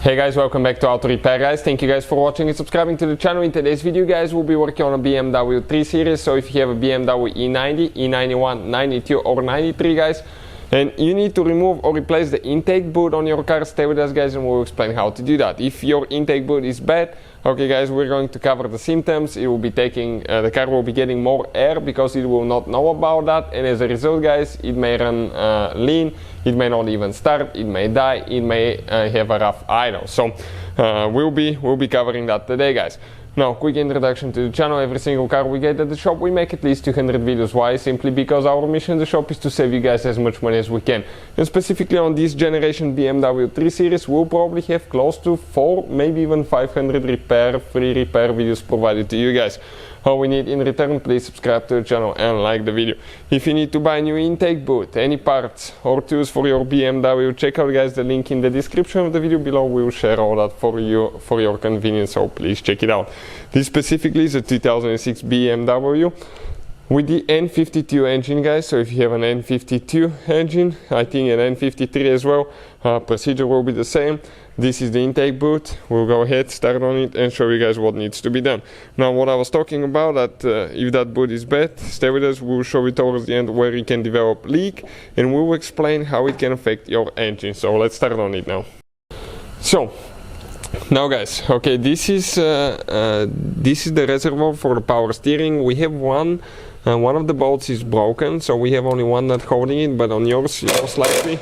Hey guys, welcome back to Auto Repair guys. Thank you guys for watching and subscribing to the channel. In today's video guys, we'll be working on a BMW 3 Series. So if you have a BMW E90, E91, 92 or 93 guys, and you need to remove or replace the intake boot on your car, stay with us guys and we'll explain how to do that. If your intake boot is bad, okay guys, we're going to cover the symptoms. It will be taking, the car will be getting more air because it will not know about that, and as a result guys, it may run lean, it may not even start, it may die, it may have a rough idle. So we'll be covering that today guys. Now, quick introduction to the channel. Every single car we get at the shop, we make at least 200 videos. Why? Simply because our mission in the shop is to save you guys as much money as we can. And specifically on this generation BMW 3 Series, we'll probably have close to 4, maybe even 500 free repair videos provided to you guys. All we need in return, please subscribe to the channel and like the video. If you need to buy a new intake boot, any parts or tools for your BMW, check out guys the link in the description of the video below. We'll share all that for you for your convenience, so please check it out. This specifically is a 2006 BMW with the N52 engine guys. So if you have an N52 engine, I think an N53 as well, procedure will be the same. This is the intake boot. We'll go ahead, start on it and show you guys what needs to be done. Now what I was talking about, that if that boot is bad, stay with us, we'll show you towards the end where it can develop leak and we'll explain how it can affect your engine. So let's start on it now. So now guys, okay, this is the reservoir for the power steering. We have one of the bolts is broken, so we have only one nut holding it, but on yours most likely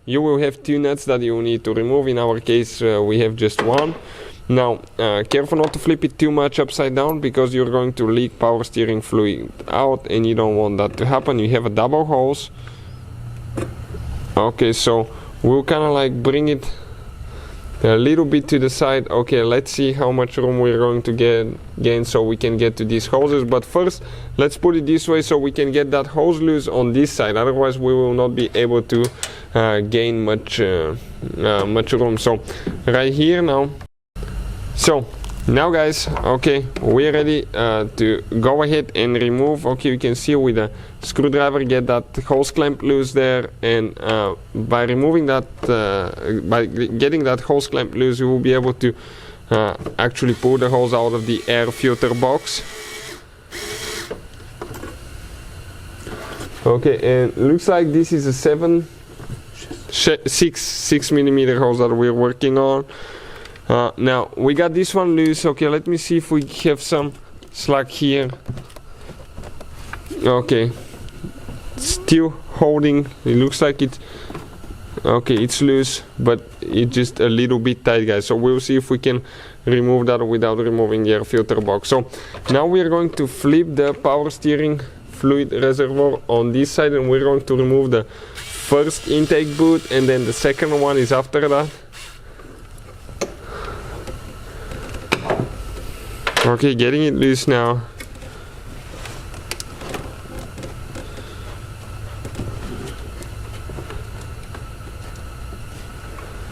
you will have 2 nuts that you need to remove. In our case we have just one. Now careful not to flip it too much upside down because you're going to leak power steering fluid out and you don't want that to happen. You have a double hose. Okay, so we'll kind of like bring it a little bit to the side. Okay, let's see how much room we're going to gain so we can get to these hoses. But first, let's put it this way so we can get that hose loose on this side. Otherwise, we will not be able to gain much room. So right here now. So now guys, okay, we're ready to go ahead and remove. Okay, you can see with a screwdriver get that hose clamp loose there, and by removing that, by getting that hose clamp loose, you will be able to actually pull the hose out of the air filter box. Okay, and looks like this is a 6 millimeter hose that we're working on. Now we got this one loose. Okay, let me see if we have some slack here. Okay, still holding. It looks like it's okay, it's loose, but it's just a little bit tight guys, so we'll see if we can remove that without removing the air filter box. So now we're going to flip the power steering fluid reservoir on this side, and we're going to remove the first intake boot, and then the second one is after that. Okay, getting it loose now.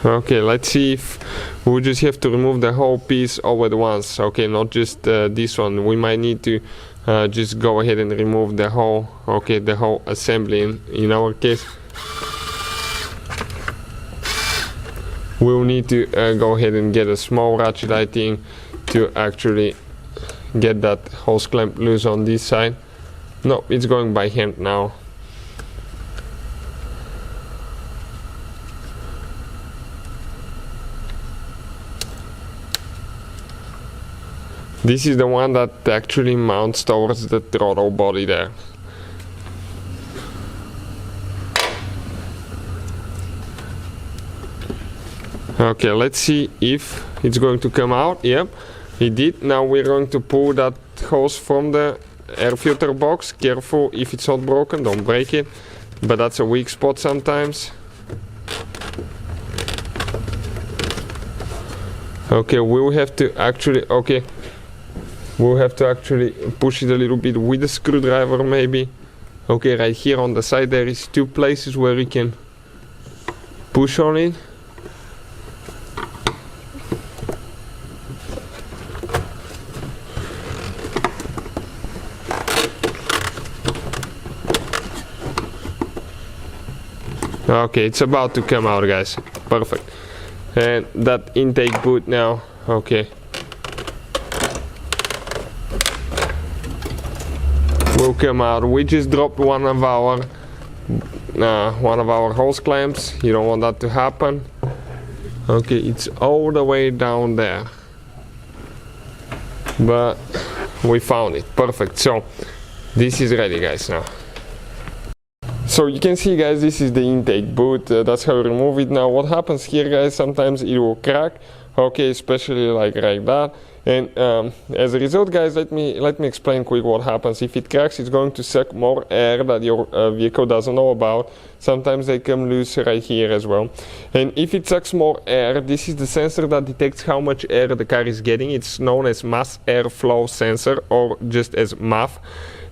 Okay, let's see if we just have to remove the whole piece all at once. Okay, not just this one. We might need to just go ahead and remove the whole, okay, the whole assembly. In our case, we'll need to go ahead and get a small ratchet, I think, to actually get that hose clamp loose on this side. No, it's going by hand now. This is the one that actually mounts towards the throttle body there. Okay, let's see if it's going to come out. Yep, it did. Now we're going to pull that hose from the air filter box. Careful, if it's not broken, don't break it, but that's a weak spot sometimes. Okay, we'll have to actually, okay, we'll have to actually push it a little bit with a screwdriver maybe. Okay, right here on the side there is 2 places where we can push on it. Okay, it's about to come out, guys. Perfect. And that intake boot now, okay, will come out. We just dropped one of our hose clamps. You don't want that to happen. Okay, it's all the way down there, but we found it. Perfect. So this is ready, guys, now. So you can see, guys, this is the intake boot. That's how you remove it. Now what happens here, guys, sometimes it will crack, okay, especially like that. And as a result, guys, let me explain quick what happens. If it cracks, it's going to suck more air that your vehicle doesn't know about. Sometimes they come loose right here as well. And if it sucks more air, this is the sensor that detects how much air the car is getting. It's known as mass airflow sensor, or just as MAF.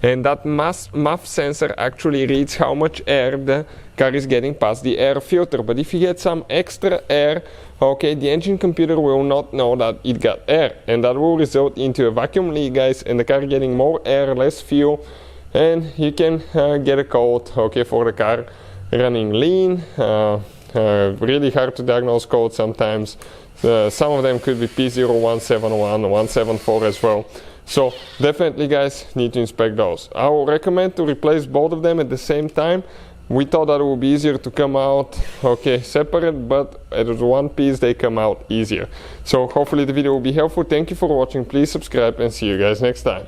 And that MAF sensor actually reads how much air the car is getting past the air filter. But if you get some extra air, okay, the engine computer will not know that it got air, and that will result into a vacuum leak, guys, and the car getting more air, less fuel, and you can get a code, okay, for the car running lean. Really hard to diagnose code sometimes. Some of them could be P0171, 174 as well. So definitely, guys, need to inspect those. I will recommend to replace both of them at the same time. We thought that it would be easier to come out, okay, separate, but as one piece they come out easier. So hopefully the video will be helpful. Thank you for watching. Please subscribe and see you guys next time.